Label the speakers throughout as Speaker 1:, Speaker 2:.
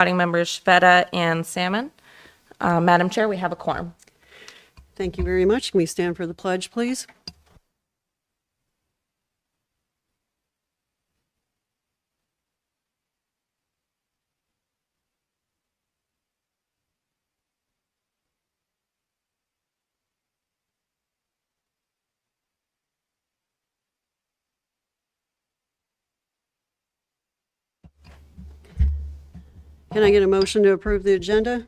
Speaker 1: Voting members Shveta and Salmon. Madam Chair, we have a quorum.
Speaker 2: Thank you very much. Can we stand for the pledge, please? Can I get a motion to approve the agenda?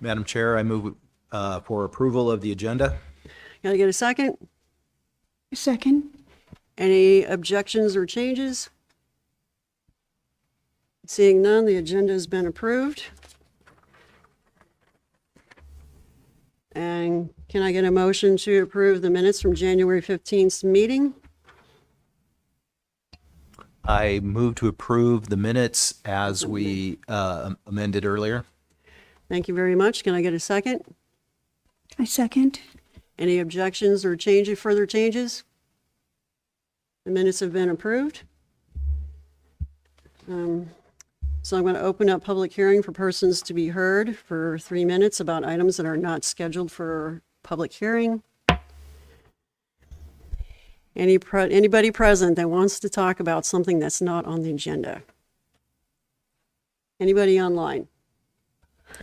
Speaker 3: Madam Chair, I move for approval of the agenda.
Speaker 2: Can I get a second?
Speaker 4: Second.
Speaker 2: Any objections or changes? Seeing none, the agenda has been approved. And can I get a motion to approve the minutes from January 15th meeting?
Speaker 3: I move to approve the minutes as we amended earlier.
Speaker 2: Thank you very much. Can I get a second?
Speaker 4: I second.
Speaker 2: Any objections or further changes? The minutes have been approved. So I'm going to open up public hearing for persons to be heard for 3 minutes about items that are not scheduled for public hearing. Anybody present that wants to talk about something that's not on the agenda? Anybody online?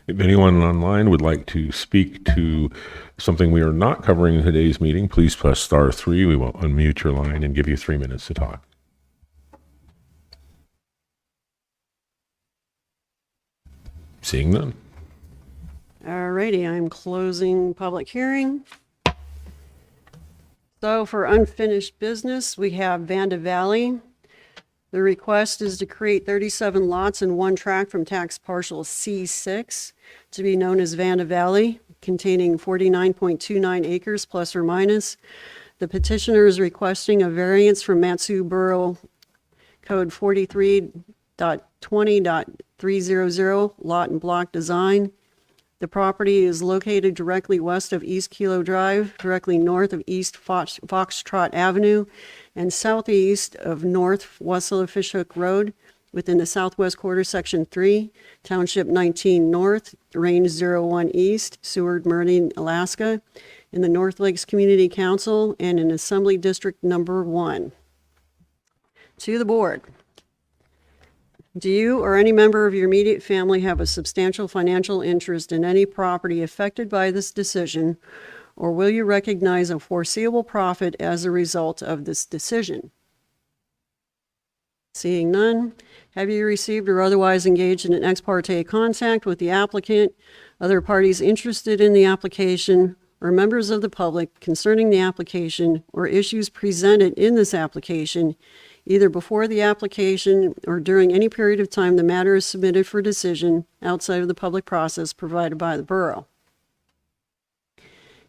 Speaker 5: If anyone online would like to speak to something we are not covering in today's meeting, please press *3. We will unmute your line and give you 3 minutes to talk. Seeing none.
Speaker 2: All righty, I'm closing public hearing. So for unfinished business, we have Vanda Valley. The request is to create 37 lots in one tract from tax parcel C6 to be known as Vanda Valley, containing 49.29 acres plus or minus. The petitioner is requesting a variance from Matsu Borough Code 43.20.300 lot and block design. The property is located directly west of East Kilo Drive, directly north of East Foxtrot Avenue, and southeast of North Wasilla Fishhook Road, within the Southwest Quarter, Section 3, Township 19 North, Range 01 East, Seward, Meridian, Alaska, in the North Lakes Community Council, and in Assembly District Number 1. To the board. Do you or any member of your immediate family have a substantial financial interest in any property affected by this decision, or will you recognize a foreseeable profit as a result of this decision? Seeing none, have you received or otherwise engaged in an ex parte contact with the applicant, other parties interested in the application, or members of the public concerning the application or issues presented in this application, either before the application or during any period of time the matter is submitted for decision outside of the public process provided by the borough?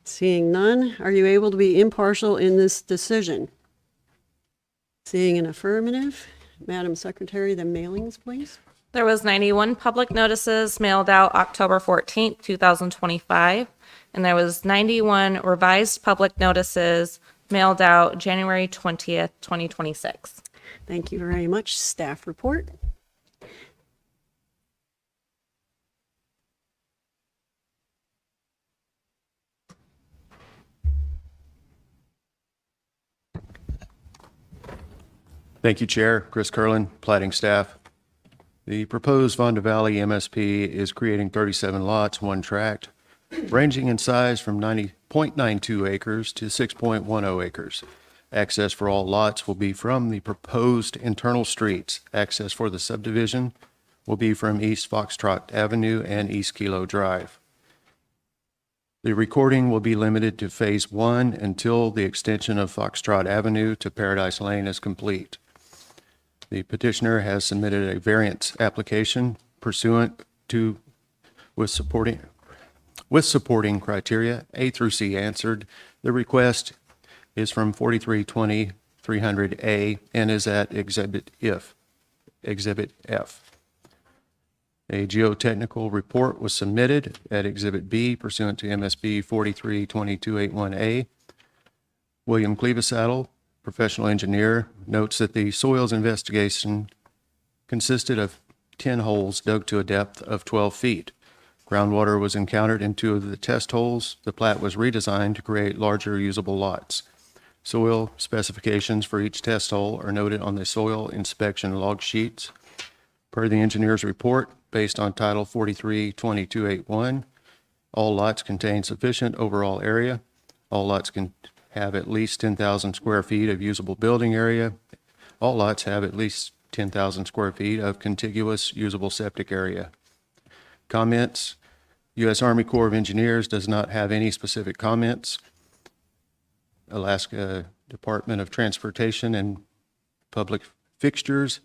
Speaker 2: Seeing none, are you able to be impartial in this decision? Seeing an affirmative, Madam Secretary, the mailings, please.
Speaker 1: There was 91 public notices mailed out October 14th, 2025, and there was 91 revised public notices mailed out January 20th, 2026.
Speaker 2: Thank you very much. Staff report.
Speaker 6: Thank you, Chair. Chris Curlin, Platting staff. The proposed Vonda Valley MSP is creating 37 lots, one tract, ranging in size from 90.92 acres to 6.10 acres. Access for all lots will be from the proposed internal streets. Access for the subdivision will be from East Foxtrot Avenue and East Kilo Drive. The recording will be limited to Phase 1 until the extension of Foxtrot Avenue to Paradise Lane is complete. The petitioner has submitted a variance application pursuant to with supporting criteria A through C answered. The request is from 4320-300A and is at Exhibit F. A geotechnical report was submitted at Exhibit B pursuant to MSB 432281A. William Clevesaddle, professional engineer, notes that the soils investigation consisted of 10 holes dug to a depth of 12 feet. Groundwater was encountered in 2 of the test holes. The plat was redesigned to create larger usable lots. Soil specifications for each test hole are noted on the soil inspection log sheets. Per the engineer's report, based on Title 43-2281, all lots contain sufficient overall area. All lots can have at least 10,000 square feet of usable building area. All lots have at least 10,000 square feet of contiguous usable septic area. Comments: U.S. Army Corps of Engineers does not have any specific comments. Alaska Department of Transportation and Public Fixtures,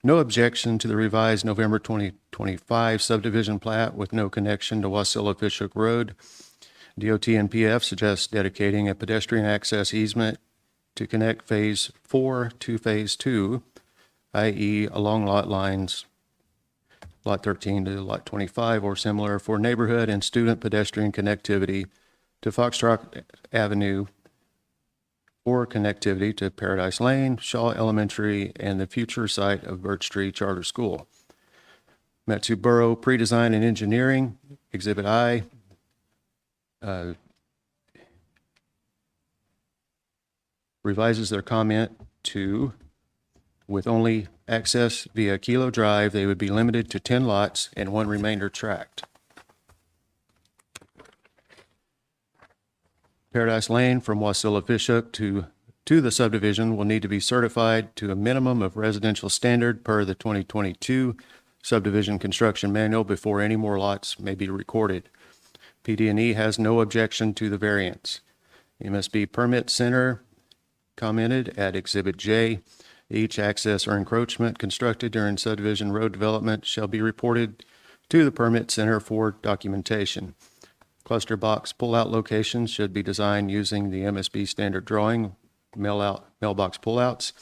Speaker 6: no objection to the revised November 2025 subdivision plat with no connection to Wasilla-Fishhook Road. DOT and PF suggests dedicating a pedestrian access easement to connect Phase 4 to Phase 2, i.e. along lot lines Lot 13 to Lot 25 or similar for neighborhood and student pedestrian connectivity to Foxtrot Avenue or connectivity to Paradise Lane, Shaw Elementary, and the future site of Birch Tree Charter School. Metsu Borough Pre-Design and Engineering, Exhibit I, revises their comment to, with only access via Kilo Drive, they would be limited to 10 lots and 1 remainder tract. Paradise Lane from Wasilla-Fishhook to the subdivision will need to be certified to a minimum of residential standard per the 2022 subdivision construction manual before any more lots may be recorded. PD&E has no objection to the variance. MSB Permit Center commented at Exhibit J, each access or encroachment constructed during subdivision road development shall be reported to the Permit Center for documentation. Cluster box pullout locations should be designed using the MSB standard drawing, mailbox pullouts,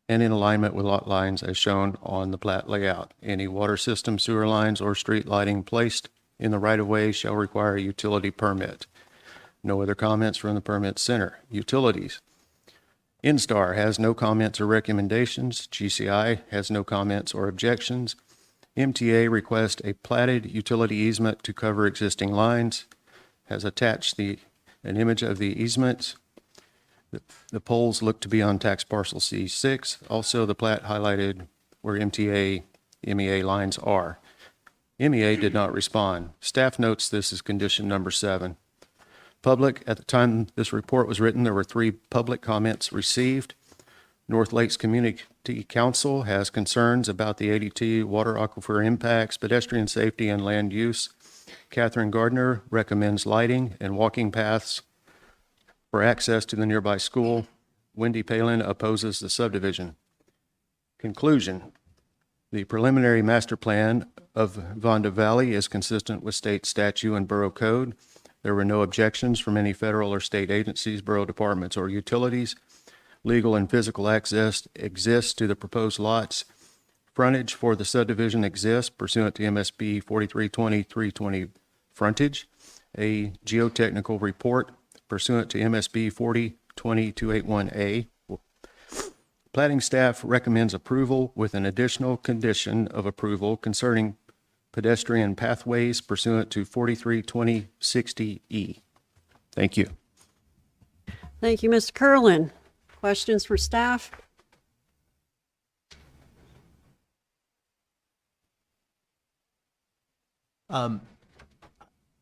Speaker 6: and in alignment with lot lines as shown on the plat layout. Any water system, sewer lines, or street lighting placed in the right-of-way shall require a utility permit. No other comments from the Permit Center. Utilities. Instar has no comments or recommendations. GCI has no comments or objections. MTA requests a platted utility easement to cover existing lines, has attached an image of the easement. The poles look to be on tax parcel C6. Also, the plat highlighted where MTA, MEA lines are. MEA did not respond. Staff notes this is condition number 7. Public, at the time this report was written, there were 3 public comments received. North Lakes Community Council has concerns about the ADT water aquifer impacts, pedestrian safety, and land use. Catherine Gardner recommends lighting and walking paths for access to the nearby school. Wendy Palin opposes the subdivision. Conclusion. The preliminary master plan of Vonda Valley is consistent with state statute and borough code. There were no objections from any federal or state agencies, borough departments, or utilities. Legal and physical access exists to the proposed lots. Frontage for the subdivision exists pursuant to MSB 4320-320 frontage. A geotechnical report pursuant to MSB 4020-281A. Platting staff recommends approval with an additional condition of approval concerning pedestrian pathways pursuant to 4320-60E. Thank you.
Speaker 2: Thank you, Mr. Curlin. Questions for staff?
Speaker 3: I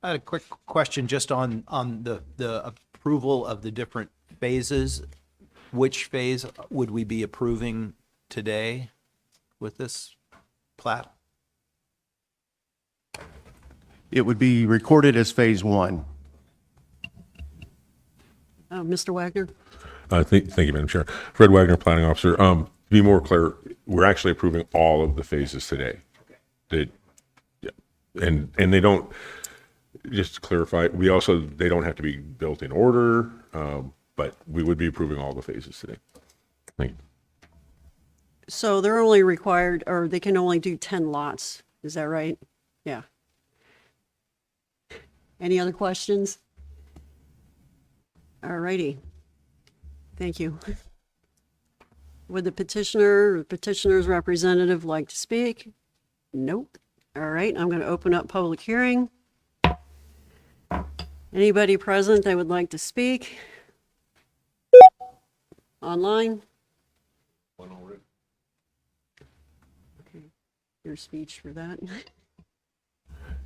Speaker 3: had a quick question just on the approval of the different phases. Which phase would we be approving today with this plat?
Speaker 6: It would be recorded as Phase 1.
Speaker 2: Mr. Wagner?
Speaker 5: Thank you, Madam Chair. Fred Wagner, Planning Officer. To be more clear, we're actually approving all of the phases today. Yeah, and they don't, just to clarify, they don't have to be built in order, but we would be approving all the phases today. Thank you.
Speaker 2: So they're only required, or they can only do 10 lots. Is that right? Yeah. Any other questions? All righty. Thank you. Would the petitioner or petitioner's representative like to speak? Nope. All right, I'm going to open up public hearing. Anybody present that would like to speak? Online? Okay, your speech for that.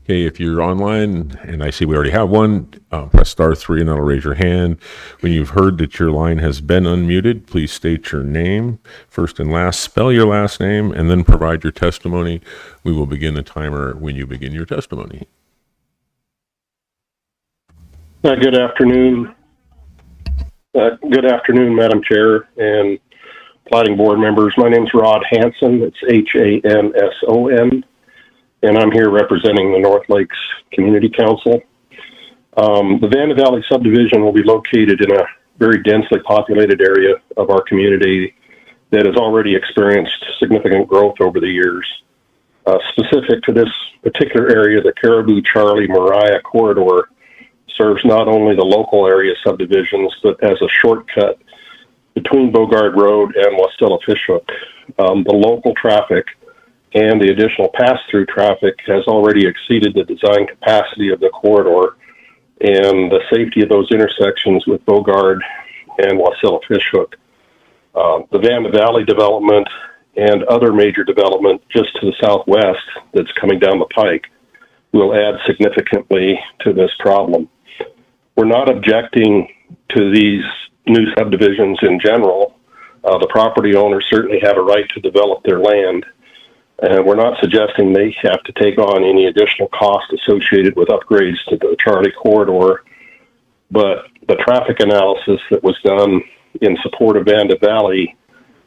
Speaker 5: Okay, if you're online, and I see we already have one, press *3 and that'll raise your hand. When you've heard that your line has been unmuted, please state your name, first and last, spell your last name, and then provide your testimony. We will begin the timer when you begin your testimony.
Speaker 7: Good afternoon. Good afternoon, Madam Chair and Platting Board members. My name's Rod Hanson. It's Hanson, and I'm here representing the North Lakes Community Council. The Vanda Valley subdivision will be located in a very densely populated area of our community that has already experienced significant growth over the years. Specific to this particular area, the Caribou Charlie Mariah corridor serves not only the local area subdivisions, but as a shortcut between Bogard Road and Wastella-Fishhook. The local traffic and the additional pass-through traffic has already exceeded the design capacity of the corridor, and the safety of those intersections with Bogard and Wastella-Fishhook. The Vanda Valley development and other major development just to the southwest that's coming down the pike will add significantly to this problem. We're not objecting to these new subdivisions in general. The property owners certainly have a right to develop their land, and we're not suggesting they have to take on any additional cost associated with upgrades to the Charlie corridor. But the traffic analysis that was done in support of Vanda Valley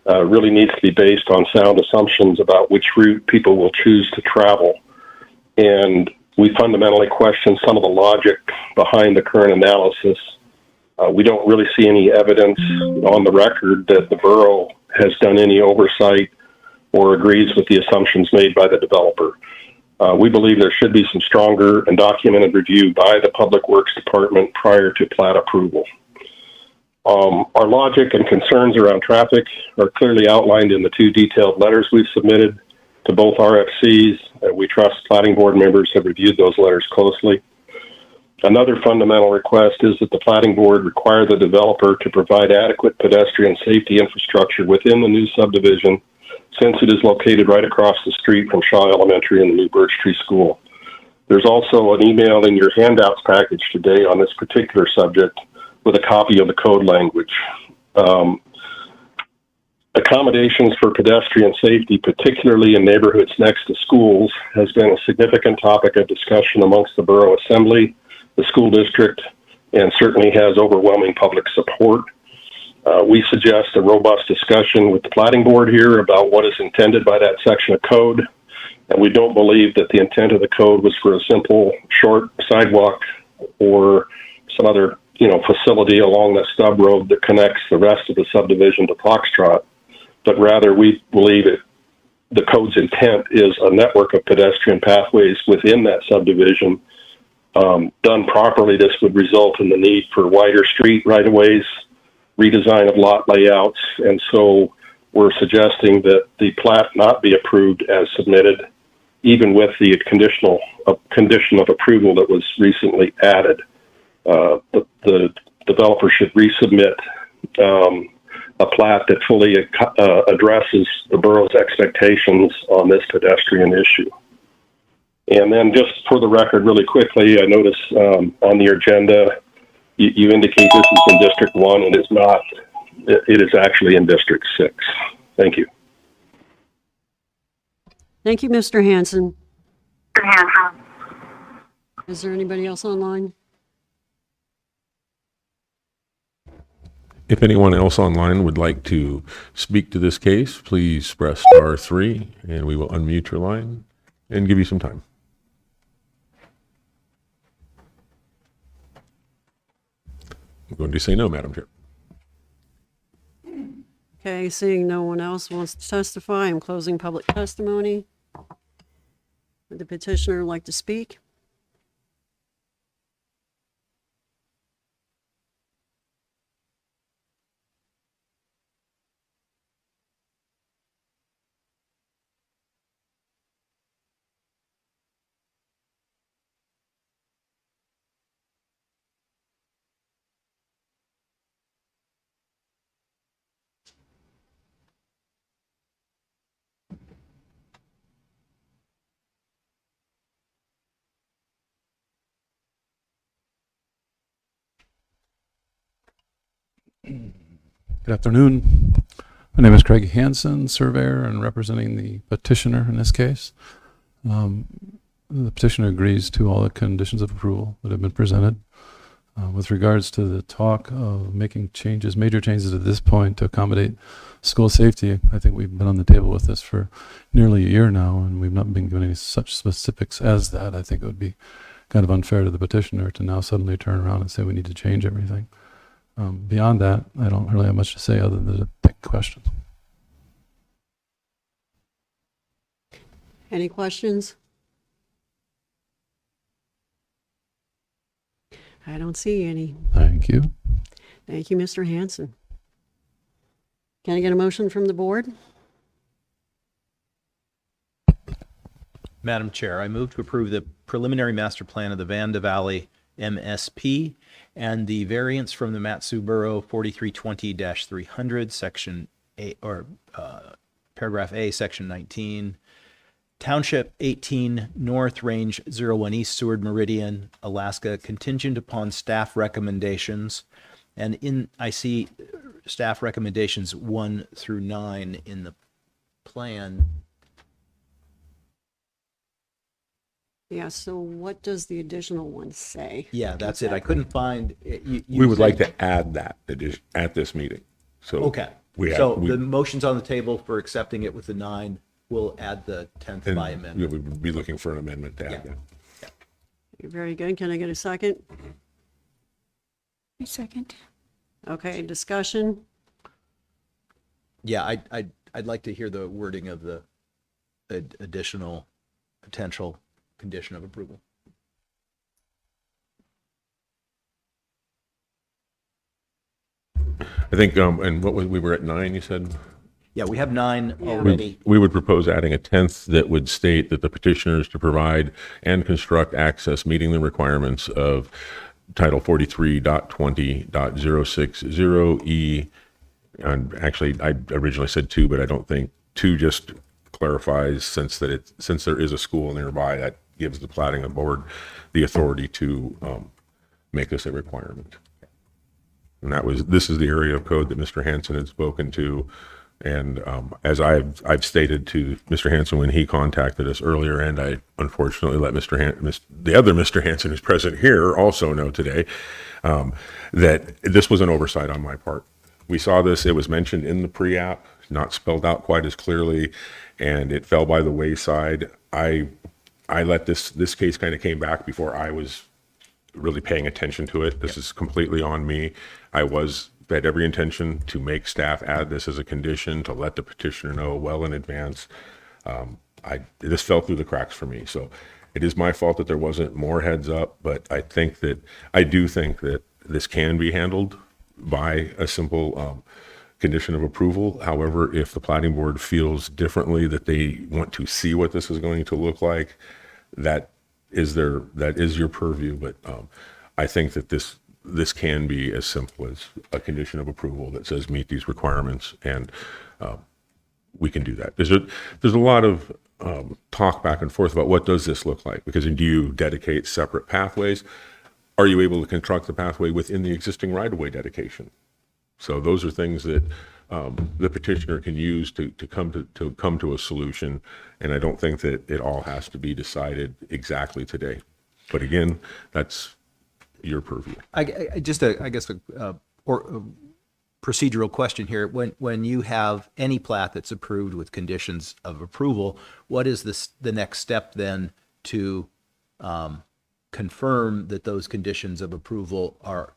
Speaker 7: really needs to be based on sound assumptions about which route people will choose to travel. And we fundamentally question some of the logic behind the current analysis. We don't really see any evidence on the record that the borough has done any oversight or agrees with the assumptions made by the developer. We believe there should be some stronger and documented review by the Public Works Department prior to plat approval. Our logic and concerns around traffic are clearly outlined in the two detailed letters we've submitted to both RFCs. We trust Platting Board members have reviewed those letters closely. Another fundamental request is that the Platting Board require the developer to provide adequate pedestrian safety infrastructure within the new subdivision, since it is located right across the street from Shaw Elementary and the new Birch Tree School. There's also an email in your handouts package today on this particular subject with a copy of the code language. Accommodations for pedestrian safety, particularly in neighborhoods next to schools, has been a significant topic of discussion amongst the Borough Assembly, the school district, and certainly has overwhelming public support. We suggest a robust discussion with the Platting Board here about what is intended by that section of code, and we don't believe that the intent of the code was for a simple short sidewalk or some other facility along the stub road that connects the rest of the subdivision to Foxtrot, but rather we believe the code's intent is a network of pedestrian pathways within that subdivision. Done properly, this would result in the need for wider street right-of-ways, redesign of lot layouts, and so we're suggesting that the plat not be approved as submitted, even with the condition of approval that was recently added. The developer should resubmit a plat that fully addresses the borough's expectations on this pedestrian issue. And then just for the record, really quickly, I notice on the agenda, you indicate this is in District 1, and it's not. It is actually in District 6. Thank you.
Speaker 2: Thank you, Mr. Hanson. Is there anybody else online?
Speaker 5: If anyone else online would like to speak to this case, please press *3 and we will unmute your line and give you some time. I'm going to say no, Madam Chair.
Speaker 2: Okay, seeing no one else wants to testify, I'm closing public testimony. Would the petitioner like to speak?
Speaker 8: Good afternoon. My name is Craig Hansen, surveyor and representing the petitioner in this case. The petitioner agrees to all the conditions of approval that have been presented. With regards to the talk of making changes, major changes at this point to accommodate school safety, I think we've been on the table with this for nearly a year now, and we've not been given any such specifics as that. I think it would be kind of unfair to the petitioner to now suddenly turn around and say we need to change everything. Beyond that, I don't really have much to say other than to take questions.
Speaker 2: Any questions? I don't see any.
Speaker 8: Thank you.
Speaker 2: Thank you, Mr. Hanson. Can I get a motion from the board?
Speaker 3: Madam Chair, I move to approve the preliminary master plan of the Vanda Valley MSP and the variance from the Matsu Borough 4320-300, Section A, or Paragraph A, Section 19, Township 18 North, Range 01 East, Seward Meridian, Alaska, contingent upon staff recommendations. And I see staff recommendations 1 through 9 in the plan.
Speaker 2: Yeah, so what does the additional one say?
Speaker 3: Yeah, that's it. I couldn't find it.
Speaker 5: We would like to add that at this meeting. So
Speaker 3: Okay. So the motion's on the table for accepting it with the 9. We'll add the 10th by amendment.
Speaker 5: We would be looking for an amendment to add
Speaker 3: Yeah.
Speaker 5: that.
Speaker 2: Very good. Can I get a second?
Speaker 4: I second.
Speaker 2: Okay, discussion?
Speaker 3: Yeah, I'd like to hear the wording of the additional potential condition of approval.
Speaker 5: I think, and what was, we were at 9, you said?
Speaker 3: Yeah, we have 9
Speaker 2: Yeah.
Speaker 3: already.
Speaker 5: We would propose adding a 10th that would state that the petitioner is to provide and construct access meeting the requirements of Title 43.20.060E. And actually, I originally said 2, but I don't think 2 just clarifies since there is a school nearby, that gives the platting board the authority to make this a requirement. And this is the area of code that Mr. Hansen had spoken to. And as I've stated to Mr. Hansen when he contacted us earlier, and I unfortunately let the other Mr. Hansen who's present here also know today, that this was an oversight on my part. We saw this, it was mentioned in the pre-app, not spelled out quite as clearly, and it fell by the wayside. I let this case kind of came back before I was really paying attention to it. This is completely on me. I had every intention to make staff add this as a condition to let the petitioner know well in advance. This fell through the cracks for me. So it is my fault that there wasn't more heads up, but I do think that this can be handled by a simple condition of approval. However, if the planning board feels differently, that they want to see what this is going to look like, that is your purview. But I think that this can be as simple as a condition of approval that says meet these requirements, and we can do that. There's a lot of talk back and forth about what does this look like, because do you dedicate separate pathways? Are you able to construct the pathway within the existing right-of-way dedication? So those are things that the petitioner can use to come to a solution, and I don't think that it all has to be decided exactly today. But again, that's your purview.
Speaker 3: I guess a procedural question here. When you have any plat that's approved with conditions of approval, what is the next step then to confirm that those conditions of approval are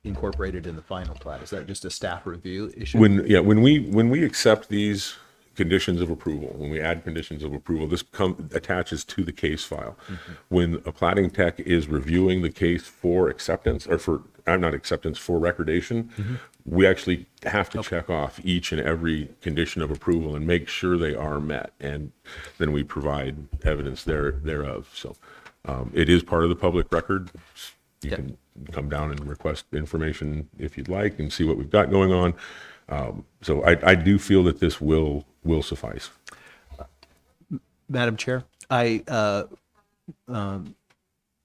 Speaker 3: incorporated in the final plat? Is that just a staff review issue?
Speaker 5: When we accept these conditions of approval, when we add conditions of approval, this attaches to the case file. Mm-hmm. When a platting tech is reviewing the case for acceptance, or for recordation, mm-hmm. we actually have to check off each and every condition of approval and make sure they are met, and then we provide evidence thereof. So it is part of the public record. You can come down and request information if you'd like and see what we've got going on. So I do feel that this will suffice.
Speaker 3: Madam Chair, I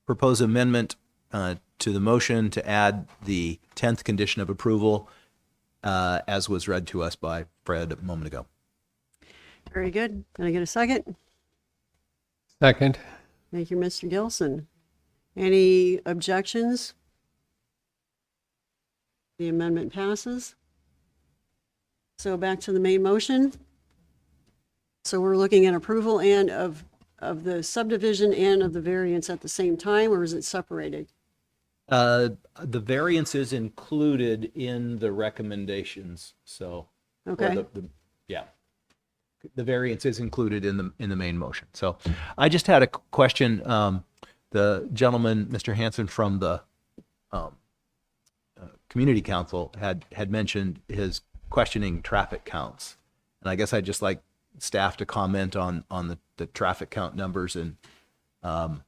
Speaker 3: propose amendment to the motion to add the 10th condition of approval as was read to us by Fred a moment ago.
Speaker 2: Very good. Can I get a second?
Speaker 6: Second.
Speaker 2: Thank you, Mr. Gilson. Any objections? The amendment passes. So back to the main motion. So we're looking at approval and of the subdivision and of the variance at the same time, or is it separated?
Speaker 3: The variance is included in the recommendations, so. or
Speaker 2: Okay.
Speaker 3: Yeah. The variance is included in the main motion. So I just had a question. The gentleman, Mr. Hanson from the Community Council had mentioned his questioning traffic counts. And I guess I'd just like staff to comment on the traffic count numbers and are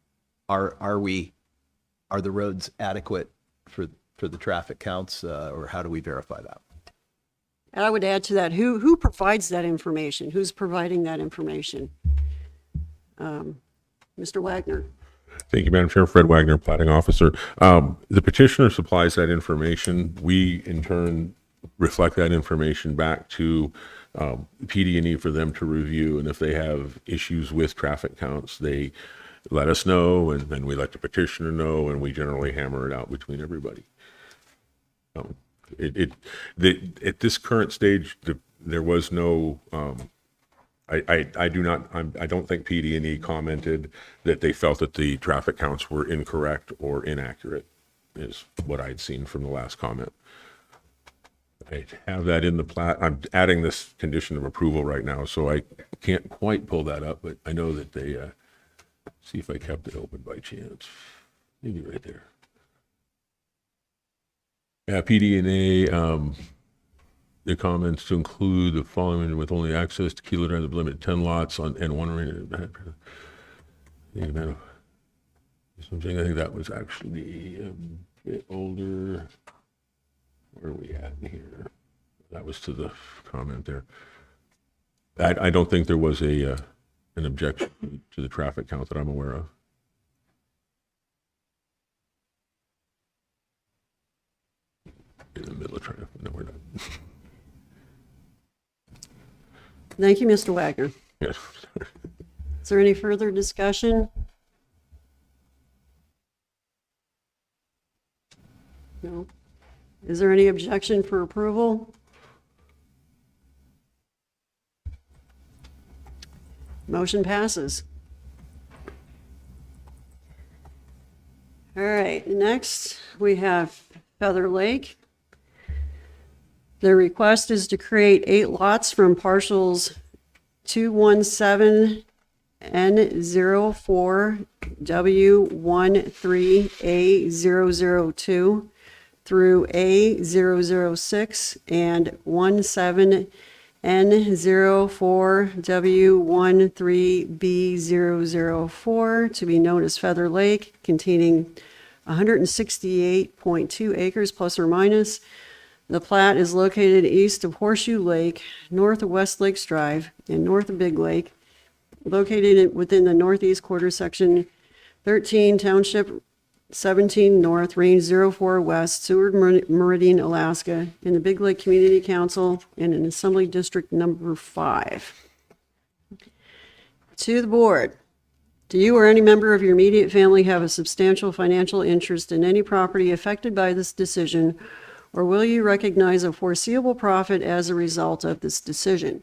Speaker 3: the roads adequate for the traffic counts, or how do we verify that?
Speaker 2: And I would add to that, who provides that information? Who's providing that information? Mr. Wagner.
Speaker 5: Thank you, Madam Chair. Fred Wagner, Platting Officer. The petitioner supplies that information. We, in turn, reflect that information back to PD&E for them to review. And if they have issues with traffic counts, they let us know, and then we let the petitioner know, and we generally hammer it out between everybody. At this current stage, there was no. I don't think PD&E commented that they felt that the traffic counts were incorrect or inaccurate, is what I'd seen from the last comment. I have that in the plat. I'm adding this condition of approval right now, so I can't quite pull that up, but I know that they, see if I kept it open by chance. Maybe right there. Yeah, PD&A, the comments to include the following with only access to Kilo Drive, the limit 10 lots on and one arena. Something I think that was actually a bit older. Where are we at here? That was to the comment there. I don't think there was an objection to the traffic count that I'm aware of. In the middle of trying to, no, we're not.
Speaker 2: Thank you, Mr. Wagner.
Speaker 5: Yes.
Speaker 2: Is there any further discussion? No. Is there any objection for approval? Motion passes. All right, next we have Feather Lake. The request is to create 8 lots from parcels 217N04 W13A002 through A006 and 17N04 W13B004 to be known as Feather Lake, containing 168.2 acres plus or minus. The plat is located east of Horseshoe Lake, north of West Lakes Drive, and north of Big Lake, located within the northeast quarter, section 13, Township 17 North, Range 04 West, Seward Meridian, Alaska, in the Big Lake Community Council and in Assembly District Number 5. To the board. Do you or any member of your immediate family have a substantial financial interest in any property affected by this decision, or will you recognize a foreseeable profit as a result of this decision?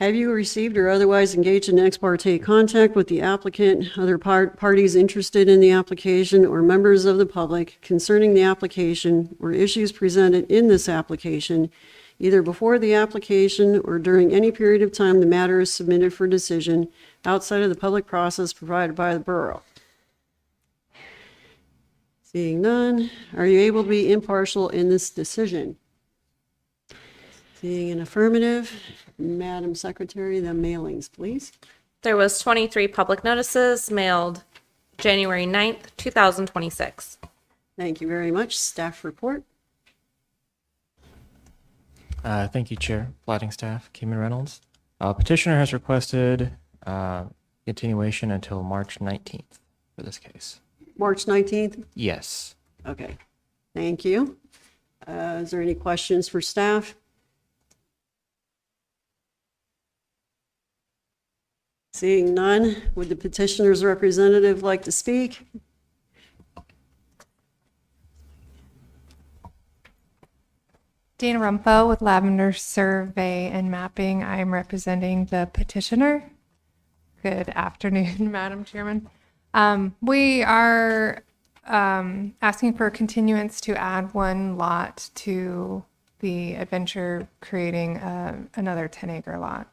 Speaker 2: Have you received or otherwise engaged in ex parte contact with the applicant, other parties interested in the application, or members of the public concerning the application or issues presented in this application, either before the application or during any period of time the matter is submitted for decision outside of the public process provided by the borough? Seeing none, are you able to be impartial in this decision? Seeing an affirmative, Madam Secretary, the mailings, please.
Speaker 1: There was 23 public notices mailed January 9th, 2026.
Speaker 2: Thank you very much. Staff report.
Speaker 9: Thank you, Chair, Platting staff, Keeman Reynolds. Petitioner has requested continuation until March 19th for this case.
Speaker 2: March 19th?
Speaker 9: Yes.
Speaker 2: Okay. Thank you. Is there any questions for staff? Seeing none, would the petitioner's representative like to speak?
Speaker 10: Dana Rumpo with Lavender Survey and Mapping. I'm representing the petitioner. Good afternoon, Madam Chairman. We are asking for a continuance to add one lot to the adventure, creating another 10-acre lot.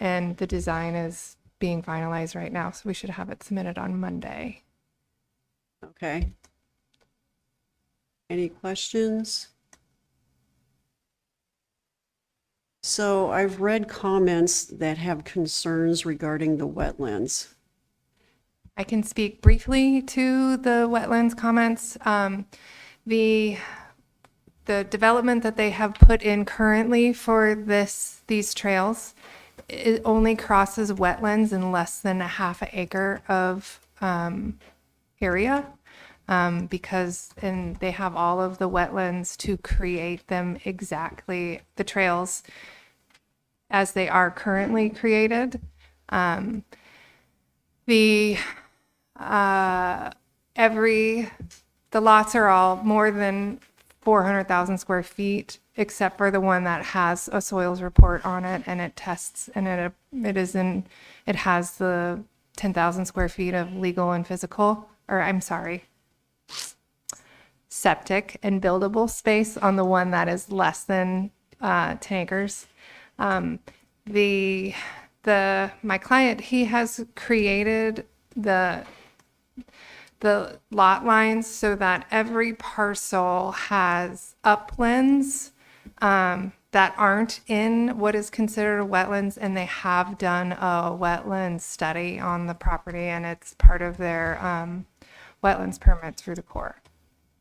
Speaker 10: And the design is being finalized right now, so we should have it submitted on Monday.
Speaker 2: Okay. Any questions? So I've read comments that have concerns regarding the wetlands.
Speaker 10: I can speak briefly to the wetlands comments. The development that they have put in currently for these trails, it only crosses wetlands in less than a half an acre of area, because they have all of the wetlands to create them exactly, the trails as they are currently created. The lots are all more than 400,000 square feet, except for the one that has a soils report on it, and it tests, and it has the 10,000 square feet of legal and physical, or I'm sorry, septic and buildable space on the one that is less than 10 acres. My client, he has created the lot lines so that every parcel has uplands that aren't in what is considered a wetlands, and they have done a wetlands study on the property, and it's part of their wetlands permit through the Corps.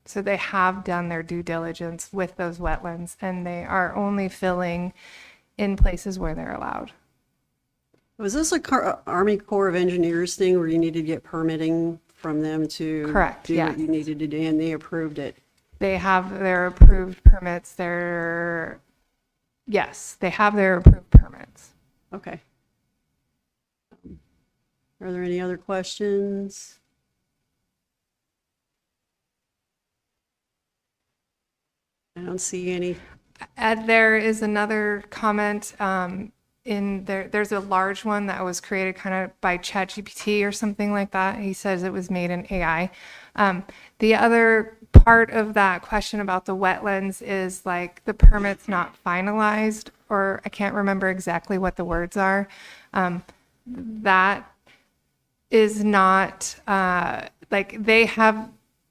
Speaker 10: So they have done their due diligence with those wetlands, and they are only filling in places where they're allowed.
Speaker 2: Was this a Army Corps of Engineers thing where you needed to get permitting from them to
Speaker 10: Correct,
Speaker 2: do
Speaker 10: yeah.
Speaker 2: what you needed to do, and they approved it?
Speaker 10: They have their approved permits. Yes, they have their approved permits.
Speaker 2: Okay. Are there any other questions? I don't see any.
Speaker 10: There is another comment in there. There's a large one that was created kind of by ChatGPT or something like that. He says it was made in AI. The other part of that question about the wetlands is like the permit's not finalized, or I can't remember exactly what the words are. That is not like they have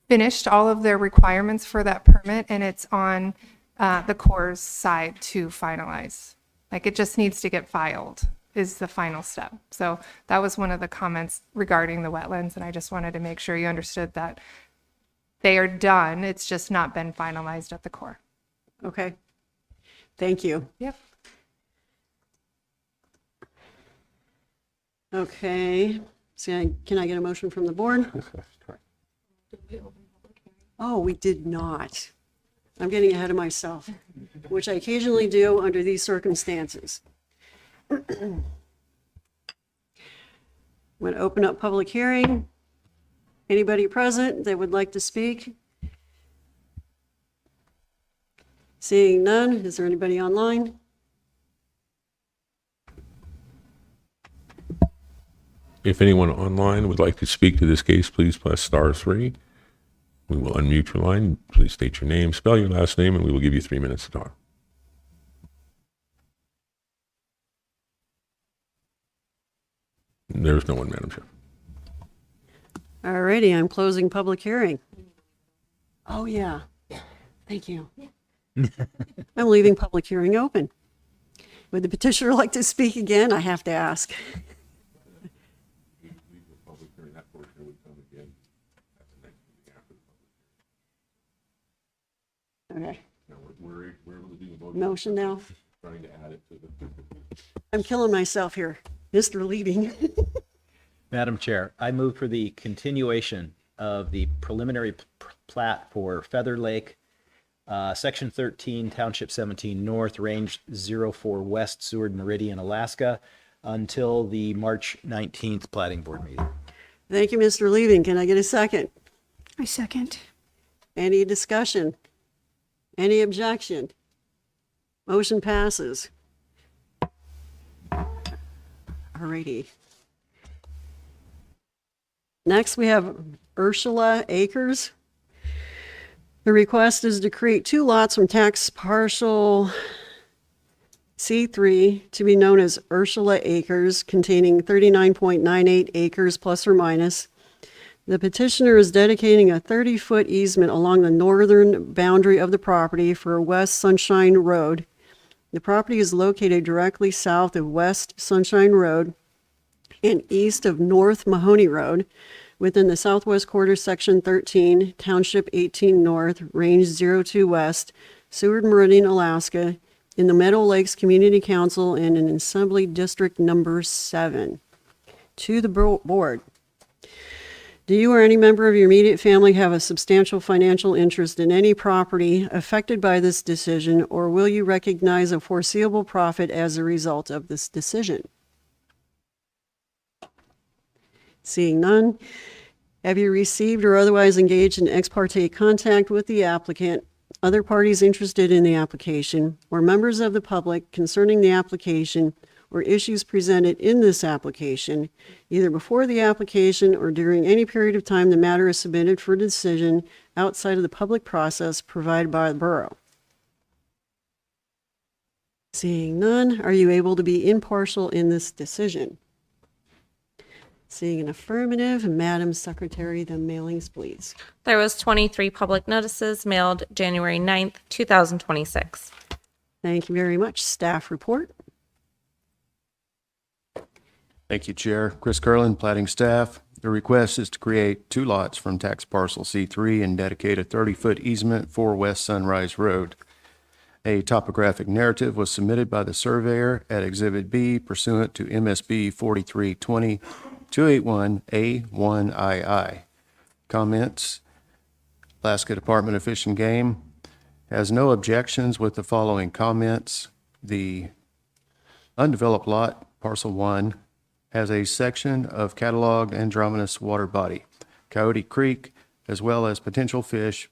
Speaker 10: finished all of their requirements for that permit, and it's on the Corps' side to finalize. Like it just needs to get filed is the final step. So that was one of the comments regarding the wetlands, and I just wanted to make sure you understood that they are done. It's just not been finalized at the Corps.
Speaker 2: Okay. Thank you.
Speaker 10: Yep.
Speaker 2: Okay. So can I get a motion from the board? Oh, we did not. I'm getting ahead of myself, which I occasionally do under these circumstances. I'm going to open up public hearing. Anybody present that would like to speak? Seeing none, is there anybody online?
Speaker 5: If anyone online would like to speak to this case, please press *3. We will unmute your line. Please state your name, spell your last name, and we will give you 3 minutes to talk. There's no one, Madam Chair.
Speaker 2: All righty, I'm closing public hearing. Oh, yeah. Thank you. I'm leaving public hearing open. Would the petitioner like to speak again? I have to ask. Okay. Motion now. I'm killing myself here. Mr. Leading.
Speaker 3: Madam Chair, I move for the continuation of the preliminary plat for Feather Lake, Section 13, Township 17 North, Range 04 West, Seward Meridian, Alaska, until the March 19th Platting Board meeting.
Speaker 2: Thank you, Mr. Leving. Can I get a second?
Speaker 4: I second.
Speaker 2: Any discussion? Any objection? Motion passes. Alrighty. Next, we have Ursula Acres. The request is to create 2 lots from tax parcel C3 to be known as Ursula Acres, containing 39.98 acres plus or minus. The petitioner is dedicating a 30-foot easement along the northern boundary of the property for West Sunshine Road. The property is located directly south of West Sunshine Road and east of North Mahoney Road, within the southwest quarter, Section 13, Township 18 North, Range 02 West, Seward Meridian, Alaska, in the Meadow Lakes Community Council and in Assembly District Number 7. To the board. Do you or any member of your immediate family have a substantial financial interest in any property affected by this decision, or will you recognize a foreseeable profit as a result of this decision? Seeing none, have you received or otherwise engaged in ex parte contact with the applicant, other parties interested in the application, or members of the public concerning the application or issues presented in this application, either before the application or during any period of time the matter is submitted for decision outside of the public process provided by the borough? Seeing none, are you able to be impartial in this decision? Seeing an affirmative, Madam Secretary, the mailings, please.
Speaker 1: There was 23 public notices mailed January 9th, 2026.
Speaker 2: Thank you very much. Staff report.
Speaker 6: Thank you, Chair. Chris Curlin, Platting Staff. The request is to create 2 lots from tax parcel C3 and dedicate a 30-foot easement for West Sunrise Road. A topographic narrative was submitted by the surveyor at Exhibit B pursuant to MSB 4320-281A1II. Comments? Alaska Department of Fish and Game has no objections with the following comments. The undeveloped lot, parcel 1, has a section of cataloged androgynous water body, Coyote Creek, as well as potential fish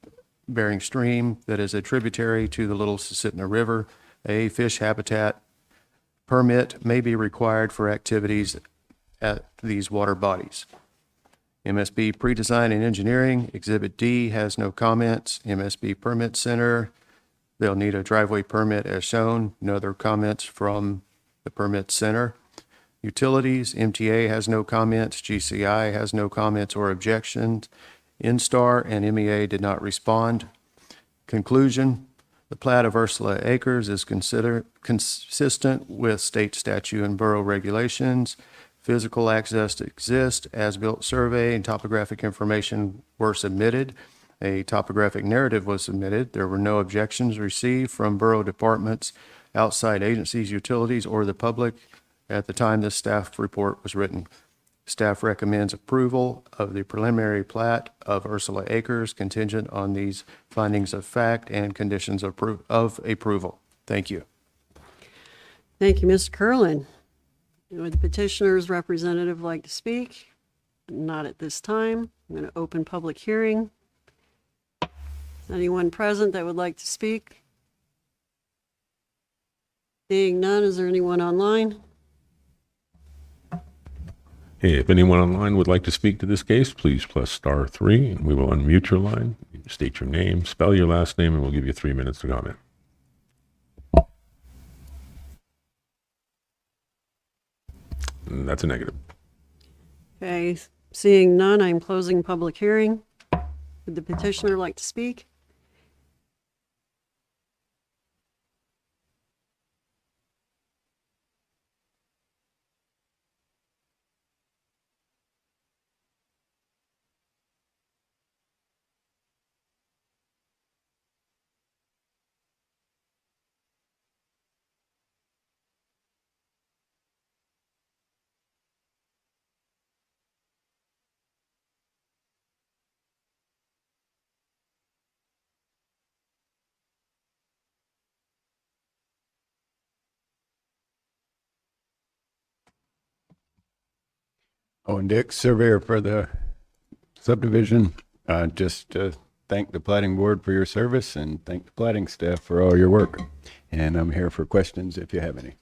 Speaker 6: bearing stream that is a tributary to the Little Susitna River. A fish habitat permit may be required for activities at these water bodies. MSB Pre-Design and Engineering, Exhibit D, has no comments. MSB Permit Center, they'll need a driveway permit as shown. No other comments from the Permit Center. Utilities, MTA has no comments. GCI has no comments or objections. Instar and MEA did not respond. Conclusion, the plat of Ursula Acres is considered consistent with state statute and borough regulations. Physical access exists, as-built survey and topographic information were submitted. A topographic narrative was submitted. There were no objections received from borough departments, outside agencies, utilities, or the public at the time this staff report was written. Staff recommends approval of the preliminary plat of Ursula Acres contingent on these findings of fact and conditions of approval. Thank you.
Speaker 2: Thank you, Mr. Curlin. Would the petitioner's representative like to speak? Not at this time. I'm going to open public hearing. Is anyone present that would like to speak? Seeing none, is there anyone online?
Speaker 5: Hey, if anyone online would like to speak to this case, please press *3 and we will unmute your line. State your name, spell your last name, and we'll give you 3 minutes to comment. And that's a negative.
Speaker 2: Okay, seeing none, I'm closing public hearing. Would the petitioner like to speak?
Speaker 11: Owen Dick, surveyor for the subdivision. Just to thank the Platting Board for your service and thank the Platting staff for all your work. And I'm here for questions if you have any.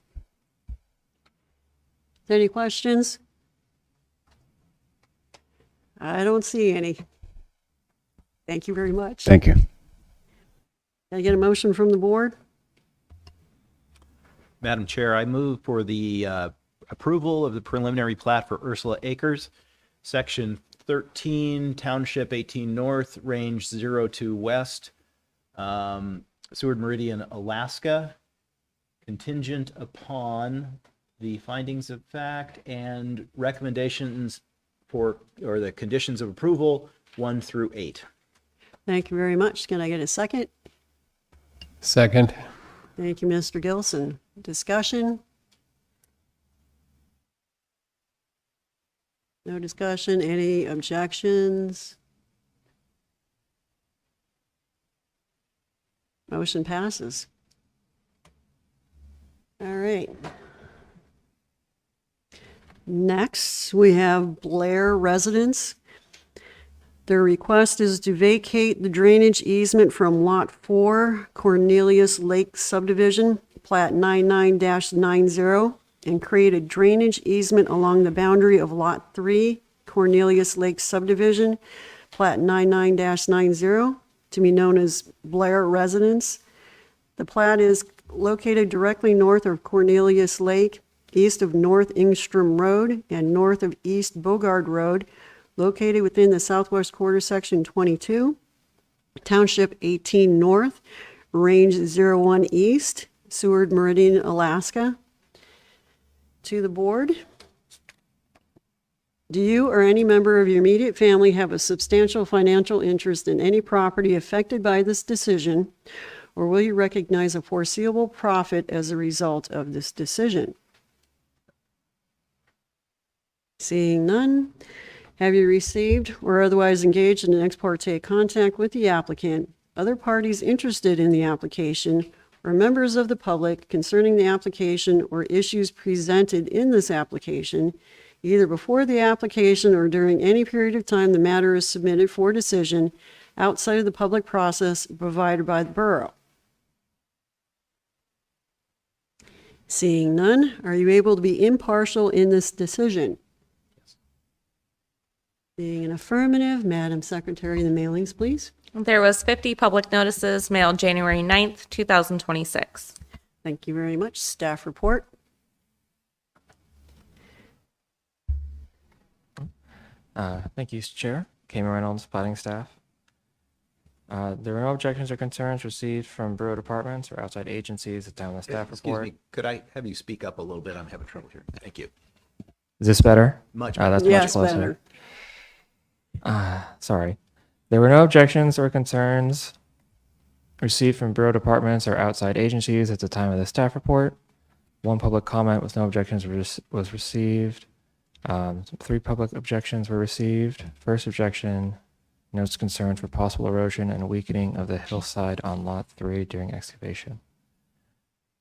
Speaker 2: Any questions? I don't see any. Thank you very much.
Speaker 11: Thank you.
Speaker 2: Can I get a motion from the board?
Speaker 3: Madam Chair, I move for the approval of the preliminary plat for Ursula Acres, Section 13, Township 18 North, Range 02 West, Seward Meridian, Alaska, contingent upon the findings of fact and recommendations for, or the conditions of approval 1 through 8.
Speaker 2: Thank you very much. Can I get a second?
Speaker 11: Second.
Speaker 2: Thank you, Mr. Gilson. Discussion? No discussion. Any objections? Motion passes. All right. Next, we have Blair residents. Their request is to vacate the drainage easement from Lot 4, Cornelius Lake subdivision, Plat 99-90, and create a drainage easement along the boundary of Lot 3, Cornelius Lake subdivision, Plat 99-90, to be known as Blair Residence. The plat is located directly north of Cornelius Lake, east of North Ingstrom Road, and north of East Bogard Road, located within the southwest quarter section 22, Township 18 North, Range 01 East, Seward Meridian, Alaska. To the board, do you or any member of your immediate family have a substantial financial interest in any property affected by this decision, or will you recognize a foreseeable profit as a result of this decision? Seeing none, have you received or otherwise engaged in an ex parte contact with the applicant, other parties interested in the application, or members of the public concerning the application or issues presented in this application, either before the application or during any period of time the matter is submitted for decision outside of the public process provided by the borough? Seeing none, are you able to be impartial in this decision? Being an affirmative, Madam Secretary, the mailings, please.
Speaker 1: There was 50 public notices mailed January 9th, 2026.
Speaker 2: Thank you very much. Staff report.
Speaker 9: Thank you, Chair. Cameron Reynolds, Platting staff. There were no objections or concerns received from borough departments or outside agencies at the time of the staff report.
Speaker 3: Excuse me, could I have you speak up a little bit? I'm having trouble hearing. Thank you.
Speaker 9: Is this better?
Speaker 3: Much
Speaker 9: That's
Speaker 3: better.
Speaker 9: much
Speaker 2: Yes,
Speaker 9: closer.
Speaker 2: better.
Speaker 9: Sorry. There were no objections or concerns received from borough departments or outside agencies at the time of the staff report. One public comment with no objections was received. 3 public objections were received. First objection notes concerns for possible erosion and weakening of the hillside on Lot 3 during excavation.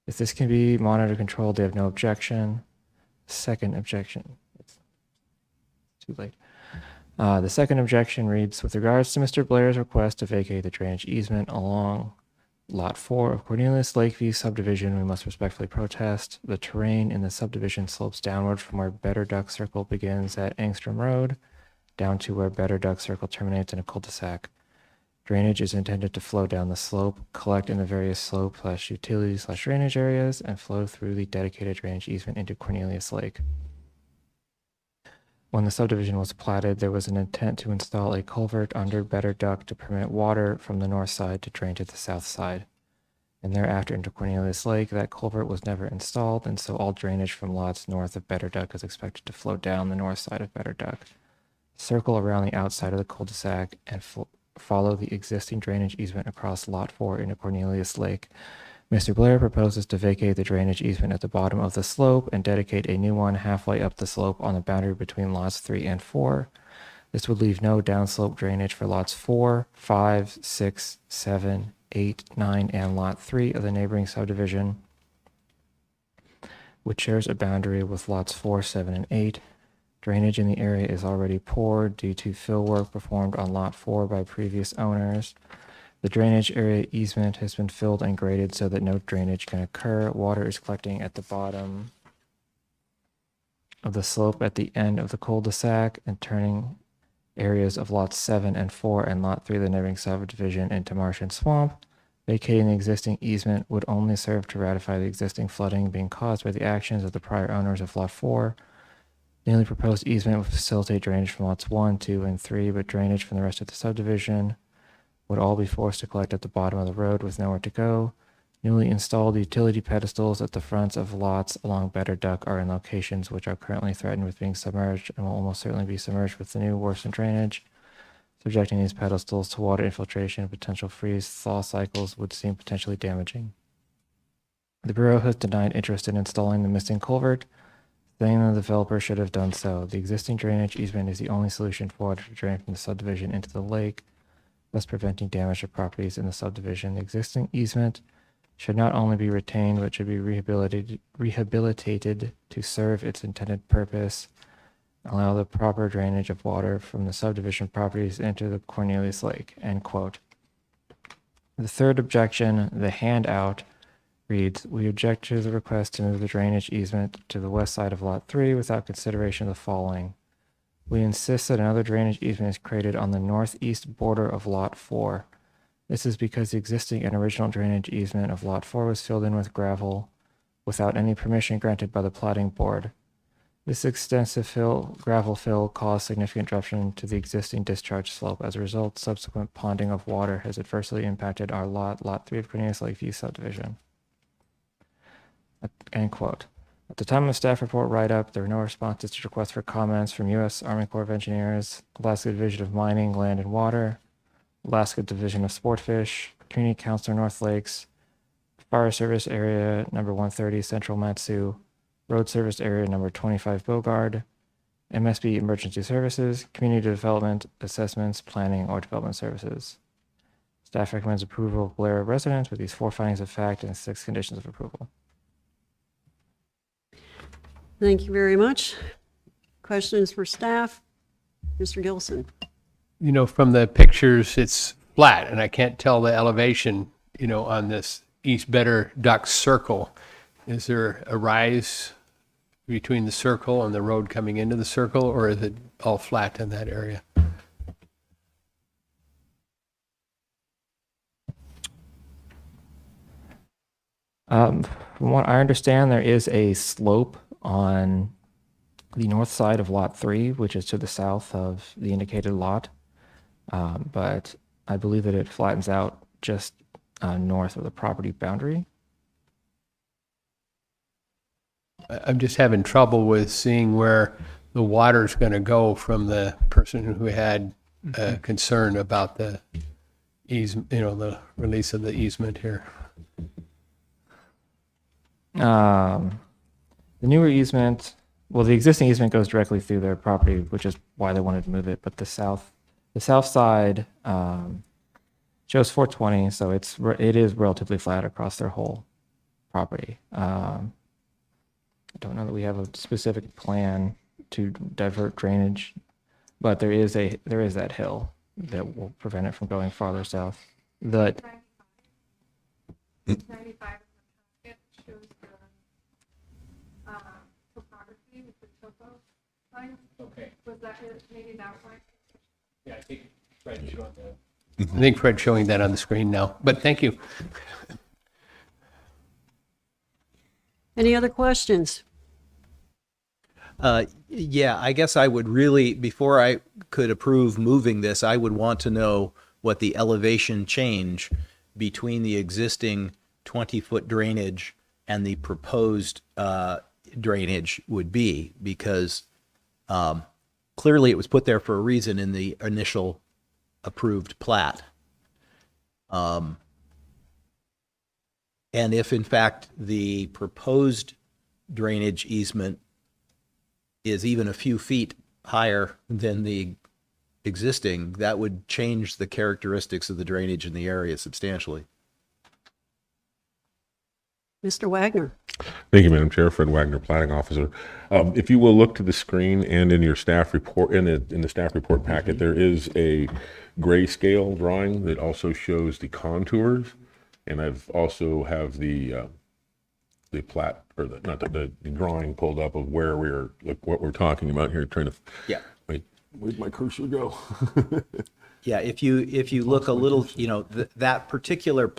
Speaker 9: If this can be monitored and controlled, they have no objection. Second objection. It's too late. The second objection reads, with regards to Mr. Blair's request to vacate the drainage easement along Lot 4 of Cornelius Lakeview subdivision, we must respectfully protest. The terrain in the subdivision slopes downward from where Better Duck Circle begins at Angstrom Road, down to where Better Duck Circle terminates in a cul-de-sac. Drainage is intended to flow down the slope, collect in the various slope/utility/drainage areas, and flow through the dedicated drainage easement into Cornelius Lake. When the subdivision was platted, there was an intent to install a culvert under Better Duck to permit water from the north side to drain to the south side. And thereafter into Cornelius Lake, that culvert was never installed, and so all drainage from lots north of Better Duck is expected to flow down the north side of Better Duck, circle around the outside of the cul-de-sac, and follow the existing drainage easement across Lot 4 into Cornelius Lake. Mr. Blair proposes to vacate the drainage easement at the bottom of the slope and dedicate a new one halfway up the slope on the boundary between lots 3 and 4. This would leave no downslope drainage for lots 4, 5, 6, 7, 8, 9, and lot 3 of the neighboring subdivision, which shares a boundary with lots 4, 7, and 8. Drainage in the area is already poor due to fill work performed on Lot 4 by previous owners. The drainage area easement has been filled and graded so that no drainage can occur. Water is collecting at the bottom of the slope at the end of the cul-de-sac and turning areas of lots 7 and 4 and lot 3 of the neighboring subdivision into marsh and swamp. Vacating the existing easement would only serve to ratify the existing flooding being caused by the actions of the prior owners of lot 4. The newly proposed easement would facilitate drainage from lots 1, 2, and 3, but drainage from the rest of the subdivision would all be forced to collect at the bottom of the road with nowhere to go. Newly installed utility pedestals at the fronts of lots along Better Duck are in locations which are currently threatened with being submerged and will almost certainly be submerged with the new worsened drainage. Subjecting these pedestals to water infiltration and potential freeze-thaw cycles would seem potentially damaging. The Bureau has denied interest in installing the missing culvert, saying the developer should have done so. The existing drainage easement is the only solution for water to drain from the subdivision into the lake, thus preventing damage to properties in the subdivision. The existing easement should not only be retained, but should be rehabilitated to serve its intended purpose, allow the proper drainage of water from the subdivision properties into the Cornelius Lake, end quote. The third objection, the handout, reads, we object to the request to move the drainage easement to the west side of Lot 3 without consideration of the following. We insist that another drainage easement is created on the northeast border of Lot 4. This is because the existing and original drainage easement of Lot 4 was filled in with gravel without any permission granted by the platting board. This extensive gravel fill caused significant disruption to the existing discharge slope. As a result, subsequent ponding of water has adversely impacted our Lot 3 of Cornelius Lakeview subdivision. End quote. At the time of staff report write-up, there were no responses to requests for comments from U.S. Army Corps of Engineers, Alaska Division of Mining, Land and Water, Alaska Division of Sportfish, Community Council North Lakes, Fire Service Area Number 130 Central Matsu, Road Service Area Number 25 Bogard, MSB Emergency Services, Community Development, Assessments, Planning, or Development Services. Staff recommends approval of Blair residents with these 4 findings of fact and 6 conditions of approval.
Speaker 2: Thank you very much. Questions for staff? Mr. Gilson.
Speaker 12: You know, from the pictures, it's flat, and I can't tell the elevation, you know, on this East Better Duck circle. Is there a rise between the circle and the road coming into the circle, or is it all flat in that area?
Speaker 9: From what I understand, there is a slope on the north side of Lot 3, which is to the south of the indicated lot. But I believe that it flattens out just north of the property boundary.
Speaker 12: I'm just having trouble with seeing where the water's going to go from the person who had concern about the easement, you know, the release of the easement here.
Speaker 9: The newer easement, well, the existing easement goes directly through their property, which is why they wanted to move it. But the south side shows 420, so it is relatively flat across their whole property. I don't know that we have a specific plan to divert drainage, but there is that hill that will prevent it from going farther south. The
Speaker 10: 95 shows the topography with the topo line.
Speaker 12: Okay.
Speaker 10: Was that maybe that one?
Speaker 12: Yeah, I think Fred's showing that. I think Fred's showing that on the screen now, but thank you.
Speaker 2: Any other questions?
Speaker 3: Yeah, I guess I would really, before I could approve moving this, I would want to know what the elevation change between the existing 20-foot drainage and the proposed drainage would be, because clearly it was put there for a reason in the initial approved plat. And if in fact the proposed drainage easement is even a few feet higher than the existing, that would change the characteristics of the drainage in the area substantially.
Speaker 2: Mr. Wagner.
Speaker 5: Thank you, Madam Chair. Fred Wagner, Platting Officer. If you will look to the screen and in your staff report, in the staff report packet, there is a grayscale drawing that also shows the contours, and I've also have the plat, or the, not the drawing pulled up of where we're, like, what we're talking about here, trying to.
Speaker 3: Yeah.
Speaker 5: Wait, where'd my cursor go?
Speaker 3: Yeah, if you look a little, that particular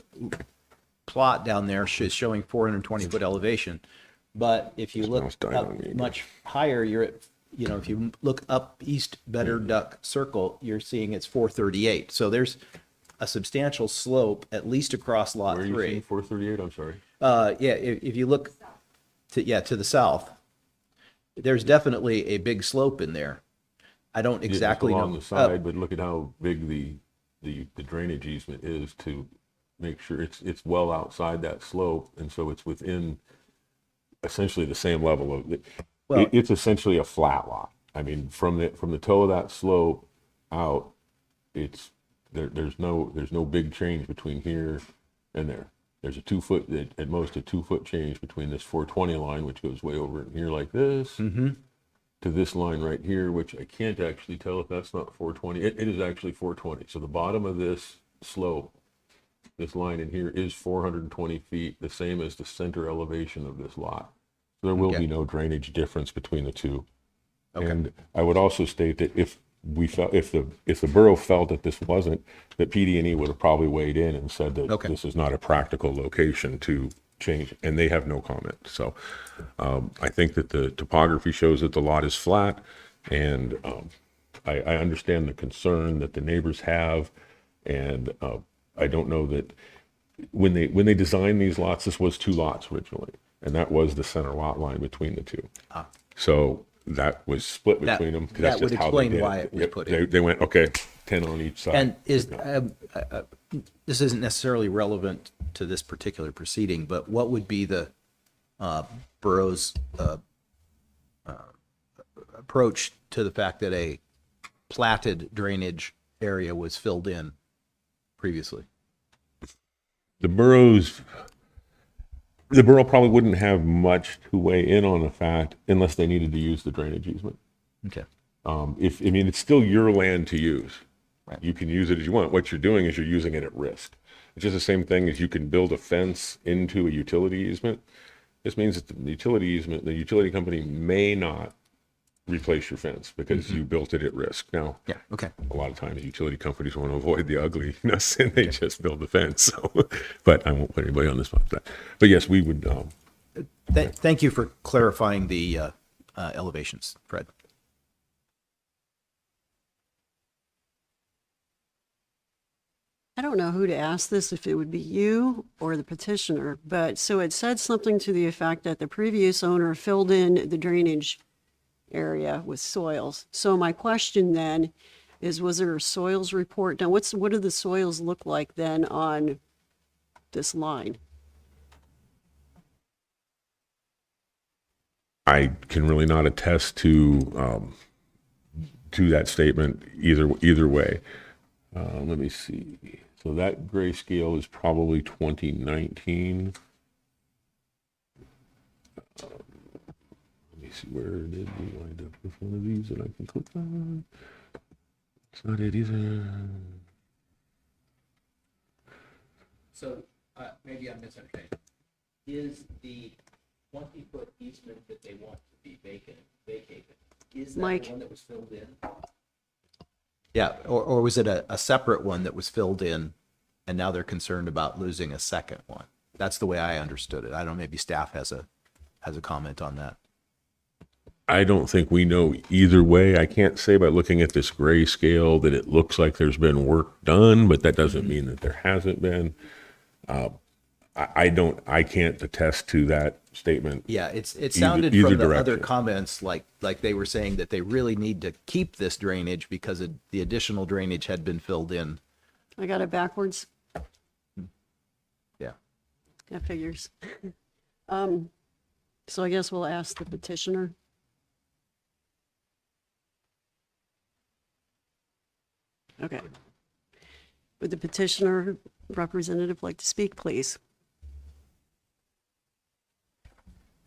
Speaker 3: plot down there is showing 420-foot elevation. But if you look
Speaker 5: Mouse died
Speaker 3: up
Speaker 5: on me again.
Speaker 3: much higher, you're at, if you look up East Better Duck Circle, you're seeing it's 438. So there's a substantial slope, at least across lot
Speaker 5: Where are you seeing
Speaker 3: 3.
Speaker 5: 438? I'm sorry.
Speaker 3: Yeah, if you look to the south, there's definitely a big slope in there. I don't
Speaker 5: Yeah, just
Speaker 3: exactly know.
Speaker 5: along the side, but look at how big the drainage easement is to make sure it's well outside that slope, and so it's within essentially the same level of
Speaker 3: Well-
Speaker 5: it's essentially a flat lot. I mean, from the toe of that slope out, it's there's no big change between here and there. There's a 2 foot, at most a 2 foot change between this 420 line, which goes way over in here like this, to this line right here, which I can't actually tell if that's not 420. It is actually 420. So the bottom of this slope, this line in here, is 420 feet, the same as the center elevation of this lot. So there will
Speaker 3: Okay.
Speaker 5: be no drainage difference between the two. And I would also state that if the borough felt that this wasn't, that PD&E would have probably weighed in and said that
Speaker 3: Okay.
Speaker 5: this is not a practical location to change, and they have no comment. So I think that the topography shows that the lot is flat, and I understand the concern that the neighbors have, and I don't know that when they designed these lots, this was 2 lots originally, and that was the center lot line between the two. So that was split
Speaker 3: That-
Speaker 5: between them. 'cause
Speaker 3: that
Speaker 5: that's
Speaker 3: would
Speaker 5: just how
Speaker 3: explain
Speaker 5: they did
Speaker 3: why it was
Speaker 5: Yep,
Speaker 3: put
Speaker 5: they,
Speaker 3: in.
Speaker 5: They went, okay, 10 on each side.
Speaker 3: And this isn't necessarily relevant to this particular proceeding, but what would be the borough's approach to the fact that a platted drainage area was filled in previously?
Speaker 5: The borough probably wouldn't have much to weigh in on the fact unless they needed to use the drainage easement.
Speaker 3: Okay.
Speaker 5: It's still your land to use.
Speaker 3: Right.
Speaker 5: You can use it as you want. What you're doing is you're using it at risk. It's just the same thing as you can build a fence into a utility easement. This means that the utility company may not replace your fence because you built it at risk. Now,
Speaker 3: Yeah, okay.
Speaker 5: a lot of times utility companies want to avoid the ugliness and they just build the fence. So, but I won't put anybody on the spot for that. But yes, we would.
Speaker 3: Thank you for clarifying the elevations, Fred.
Speaker 2: I don't know who to ask this, if it would be you or the petitioner, but so it said something to the effect that the previous owner filled in the drainage area with soils. So my question then is, was there a soils report done? What do the soils look like then on this line?
Speaker 5: I can really not attest to that statement either way. Let me see. So that grayscale is probably 2019. Let me see, where did we wind up with one of these that I can click on? It's not it either.
Speaker 3: So maybe I'm misunderstanding. Is the 20-foot easement that they want to be vacated, is that
Speaker 2: Mike.
Speaker 3: the one that was filled in? Yeah, or was it a separate one that was filled in, and now they're concerned about losing a second one? That's the way I understood it. I don't know, maybe staff has a comment on that.
Speaker 5: I don't think we know either way. I can't say by looking at this grayscale that it looks like there's been work done, but that doesn't mean that there hasn't been. I can't attest to that statement.
Speaker 3: Yeah, it sounded
Speaker 5: either
Speaker 3: from the other
Speaker 5: direction.
Speaker 3: comments like they were saying that they really need to keep this drainage because the additional drainage had been filled in.
Speaker 2: I got it backwards.
Speaker 3: Yeah.
Speaker 2: That figures. So I guess we'll ask the petitioner. Okay. Would the petitioner representative like to speak, please?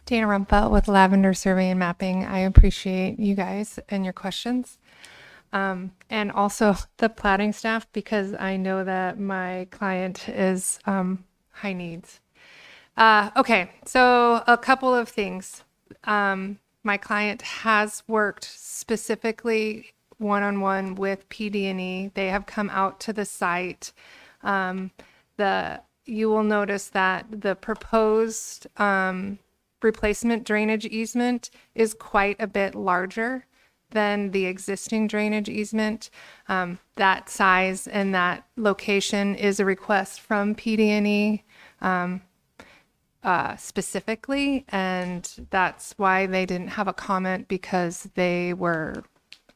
Speaker 10: Dana Rumpelt with Lavender Survey and Mapping. I appreciate you guys and your questions. And also the platting staff, because I know that my client is high needs. Okay, so a couple of things. My client has worked specifically one-on-one with PD&E. They have come out to the site. You will notice that the proposed replacement drainage easement is quite a bit larger than the existing drainage easement. That size and that location is a request from PD&E specifically, and that's why they didn't have a comment, because they were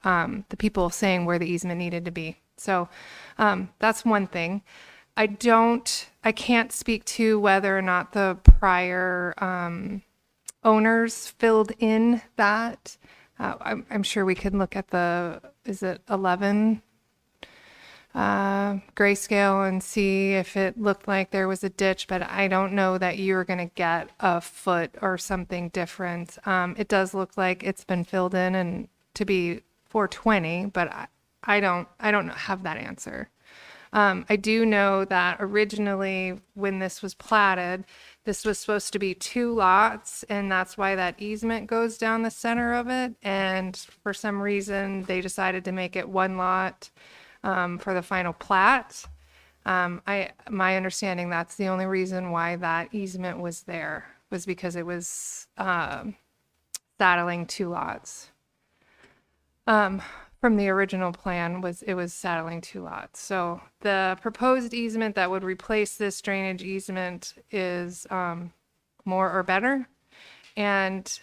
Speaker 10: the people saying where the easement needed to be. So that's one thing. I can't speak to whether or not the prior owners filled in that. I'm sure we could look at is it 11 grayscale and see if it looked like there was a ditch, but I don't know that you're going to get a foot or something different. It does look like it's been filled in and to be 420, but I don't have that answer. I do know that originally when this was platted, this was supposed to be 2 lots, and that's why that easement goes down the center of it. And for some reason, they decided to make it 1 lot for the final plat. My understanding, that's the only reason why that easement was there, was because it was saddling 2 lots. From the original plan, it was saddling 2 lots. So the proposed easement that would replace this drainage easement is more or better. And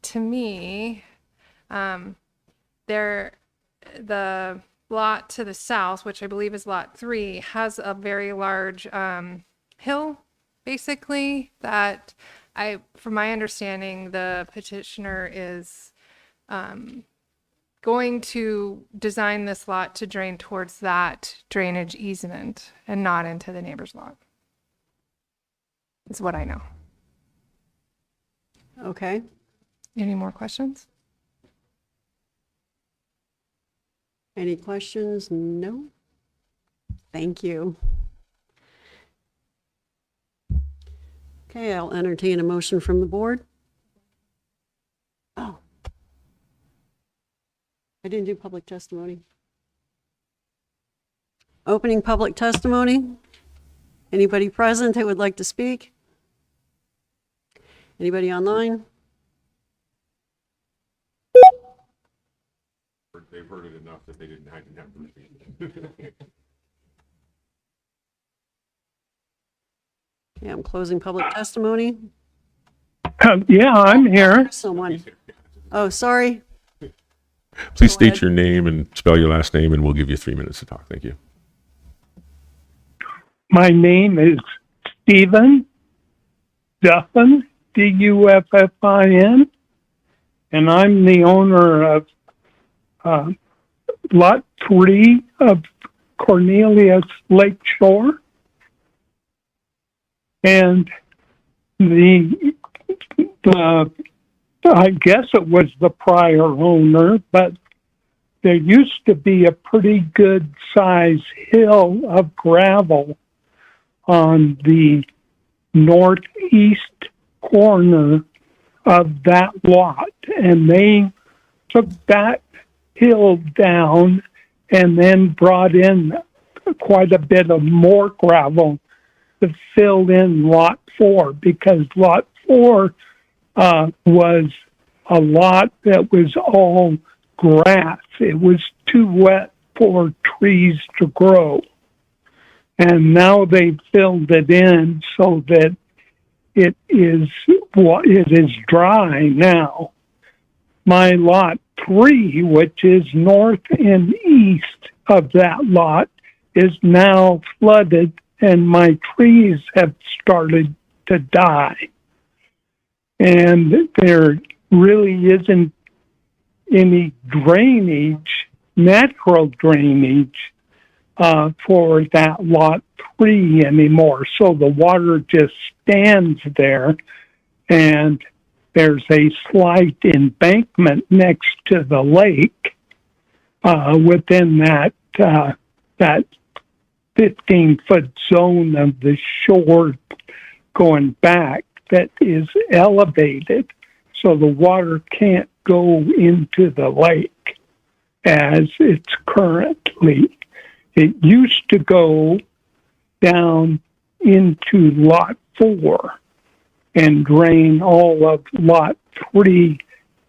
Speaker 10: to me, the lot to the south, which I believe is lot 3, has a very large hill, basically, that from my understanding, the petitioner is going to design this lot to drain towards that drainage easement and not into the neighbor's lot. Is what I know.
Speaker 2: Okay.
Speaker 10: Any more questions?
Speaker 2: Any questions? No? Thank you. Okay, I'll entertain a motion from the board. Oh. I didn't do public testimony. Opening public testimony. Anybody present that would like to speak? Anybody online?
Speaker 5: They've heard it enough that they didn't have to repeat.
Speaker 2: Okay, I'm closing public testimony.
Speaker 13: Yeah, I'm here.
Speaker 2: Someone. Oh, sorry.
Speaker 5: Please
Speaker 2: Go
Speaker 5: state
Speaker 2: ahead.
Speaker 5: your name and spell your last name, and we'll give you 3 minutes to talk. Thank you.
Speaker 13: My name is Stephen Duffin, Duffin, and I'm the owner of Lot 3 of Cornelius Lakeshore. And I guess it was the prior owner, but there used to be a pretty good size hill of gravel on the northeast corner of that lot. And they took that hill down and then brought in quite a bit of more gravel to fill in lot 4, because lot 4 was a lot that was all grass. It was too wet for trees to grow. And now they filled it in so that it is dry now. My lot 3, which is north and east of that lot, is now flooded, and my trees have started to die. And there really isn't any drainage, natural drainage, for that lot 3 anymore. So the water just stands there, and there's a slight embankment next to the lake within that 15-foot zone of the shore going back that is elevated, so the water can't go into the lake as it's currently. It used to go down into Lot 4 and drain all of Lot 3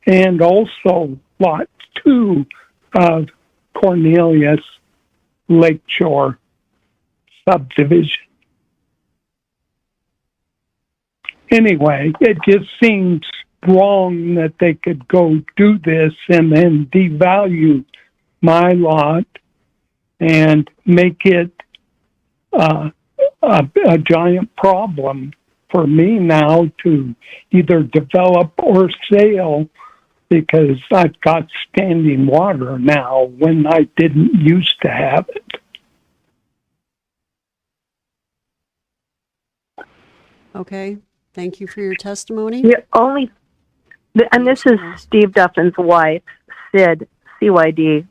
Speaker 13: and also Lot 2 of Cornelius Lakeshore subdivision. Anyway, it just seems wrong that they could go do this and then devalue my lot and make it a giant problem for me now to either develop or sell, because I've got standing water now when I didn't used to have it.
Speaker 2: Okay, thank you for your testimony.
Speaker 14: And this is Steve Duffin's wife, Sid, CYD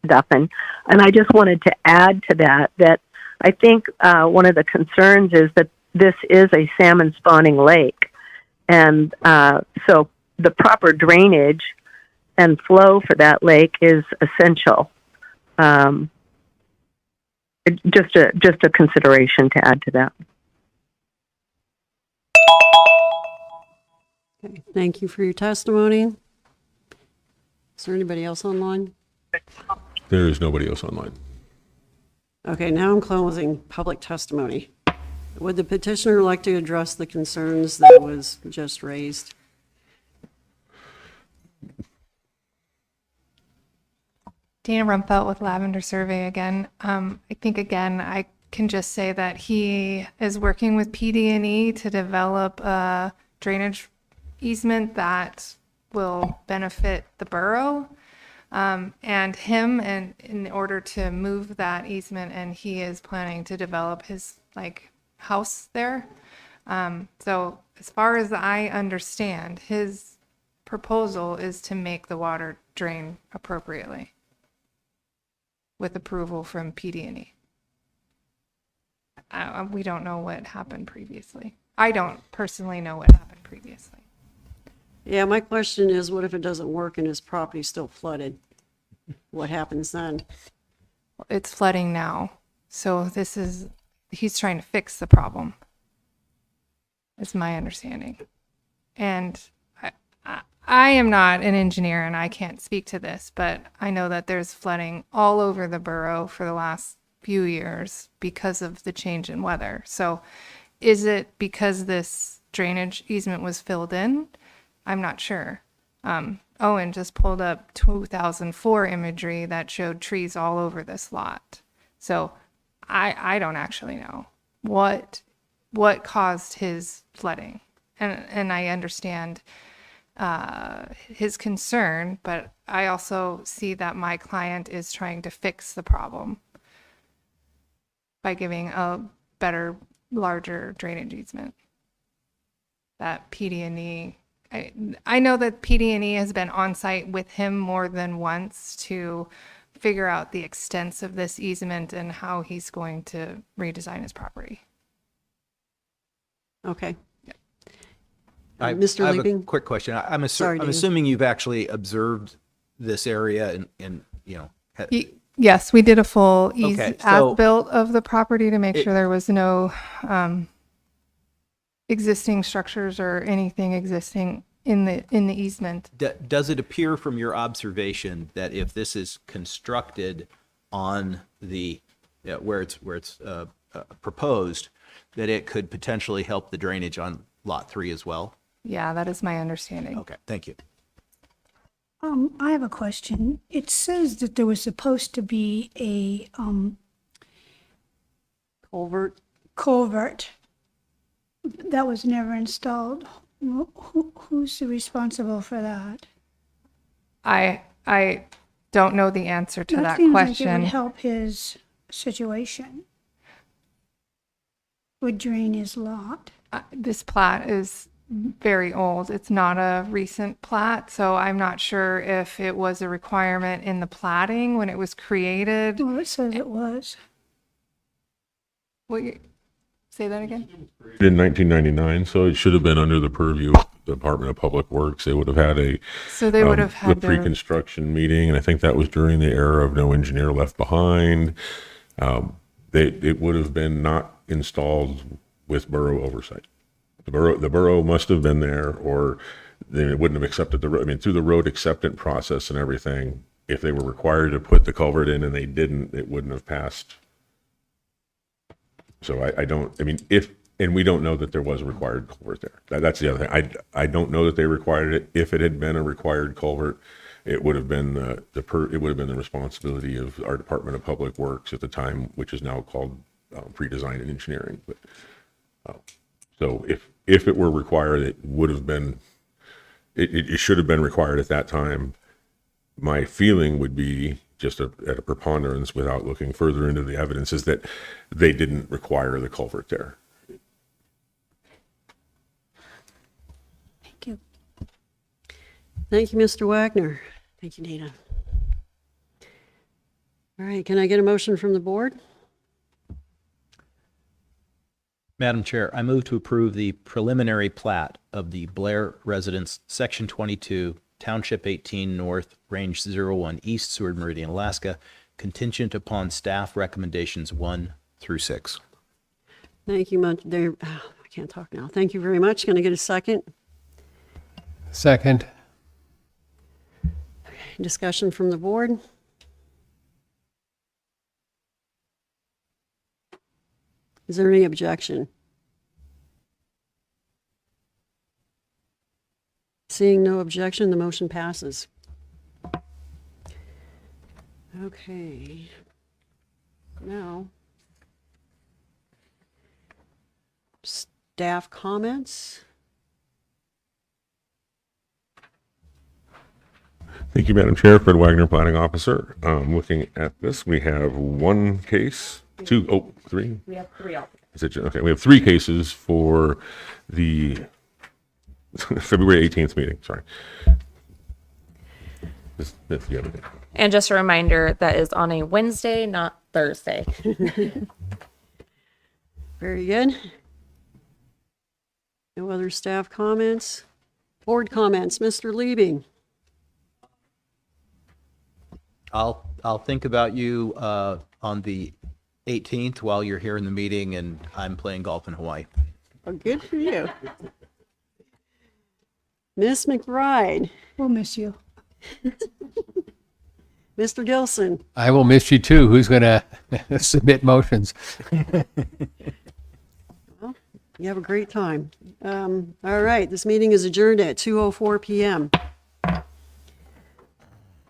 Speaker 14: Duffin. And I just wanted to add to that I think one of the concerns is that this is a salmon spawning lake. And so the proper drainage and flow for that lake is essential. Just a consideration to add to that.
Speaker 2: Okay, thank you for your testimony. Is there anybody else online?
Speaker 5: There is nobody else online.
Speaker 2: Okay, now I'm closing public testimony. Would the petitioner like to address the concerns that was just raised?
Speaker 10: Dana Rumpfelt with Lavender Survey again. I think again, I can just say that he is working with PD&E to develop a drainage easement that will benefit the borough and him, and in order to move that easement, and he is planning to develop his house there. So as far as I understand, his proposal is to make the water drain appropriately with approval from PD&E. We don't know what happened previously. I don't personally know what happened previously.
Speaker 2: Yeah, my question is, what if it doesn't work and his property's still flooded? What happens then?
Speaker 10: It's flooding now. So he's trying to fix the problem. Is my understanding. And I am not an engineer and I can't speak to this, but I know that there's flooding all over the borough for the last few years because of the change in weather. So is it because this drainage easement was filled in? I'm not sure. Owen just pulled up 2004 imagery that showed trees all over this lot. So I don't actually know what caused his flooding. And I understand his concern, but I also see that my client is trying to fix the problem by giving a better, larger drainage easement. That PD&E, I know that PD&E has been on site with him more than once to figure out the extents of this easement and how he's going to redesign his property.
Speaker 2: Okay.
Speaker 3: I
Speaker 2: Mr.
Speaker 3: have
Speaker 2: Leaping?
Speaker 3: a quick question. I'm
Speaker 2: Sorry, Dana.
Speaker 3: assuming you've actually observed this area and
Speaker 10: Yes, we did a full
Speaker 3: Okay, so-
Speaker 10: as-built of the property to make sure there was no existing structures or anything existing in the easement.
Speaker 3: Does it appear from your observation that if this is constructed on the where it's proposed, that it could potentially help the drainage on Lot 3 as well?
Speaker 10: Yeah, that is my understanding.
Speaker 3: Okay, thank you.
Speaker 4: I have a question. It says that there was supposed to be a culvert that was never installed. Who's responsible for that?
Speaker 10: I don't know the answer to that
Speaker 4: seems
Speaker 10: question.
Speaker 4: like it would help his situation. Would drain his lot.
Speaker 10: This plat is very old. It's not a recent plat, so I'm not sure if it was a requirement in the platting when it was created.
Speaker 4: Well, it says it was.
Speaker 10: Say that again?
Speaker 5: In 1999, so it should have been under the purview of the Department of Public Works. They would have had
Speaker 10: So they would have
Speaker 5: the
Speaker 10: had their,
Speaker 5: pre-construction meeting, and I think that was during the era of no engineer left behind. It would have been not installed with borough oversight. The borough must have been there, or they wouldn't have accepted the road. I mean, through the road acceptance process and everything, if they were required to put the culvert in and they didn't, it wouldn't have passed. So and we don't know that there was a required culvert there. That's the other thing. I don't know that they required it. If it had been a required culvert, it would have been it would have been the responsibility of our Department of Public Works at the time, which is now called pre-design and engineering. But so if it were required, it would have been. It should have been required at that time. My feeling would be, just at a preponderance without looking further into the evidence, is that they didn't require the culvert there.
Speaker 4: Thank you.
Speaker 2: Thank you, Mr. Wagner. Thank you, Nina. All right, can I get a motion from the board?
Speaker 3: Madam Chair, I move to approve the preliminary plat of the Blair Residence, Section 22, Township 18 North, Range 01 East, Seward Meridian, Alaska, contingent upon staff recommendations 1 through 6.
Speaker 2: Thank you much. I can't talk now. Thank you very much. Can I get a second?
Speaker 12: Second.
Speaker 2: Discussion from the board? Is there any objection? Seeing no objection, the motion passes. Okay. Now, staff comments?
Speaker 5: Thank you, Madam Chair. Fred Wagner, Planning Officer. Looking at this, we have one case, three?
Speaker 1: We have 3 out.
Speaker 5: Okay, we have 3 cases for the February 18th meeting, sorry.
Speaker 1: And just a reminder, that is on a Wednesday, not Thursday.
Speaker 2: Very good. No other staff comments? Board comments, Mr. Liebing.
Speaker 3: I'll think about you on the 18th while you're here in the meeting and I'm playing golf in Hawaii.
Speaker 2: Oh, good for you. Miss McBride.
Speaker 4: We'll miss you.
Speaker 2: Mr. Gilson.
Speaker 12: I will miss you too. Who's going to submit motions?
Speaker 2: Well, you have a great time. All right, this meeting is adjourned at 2:04 p.m.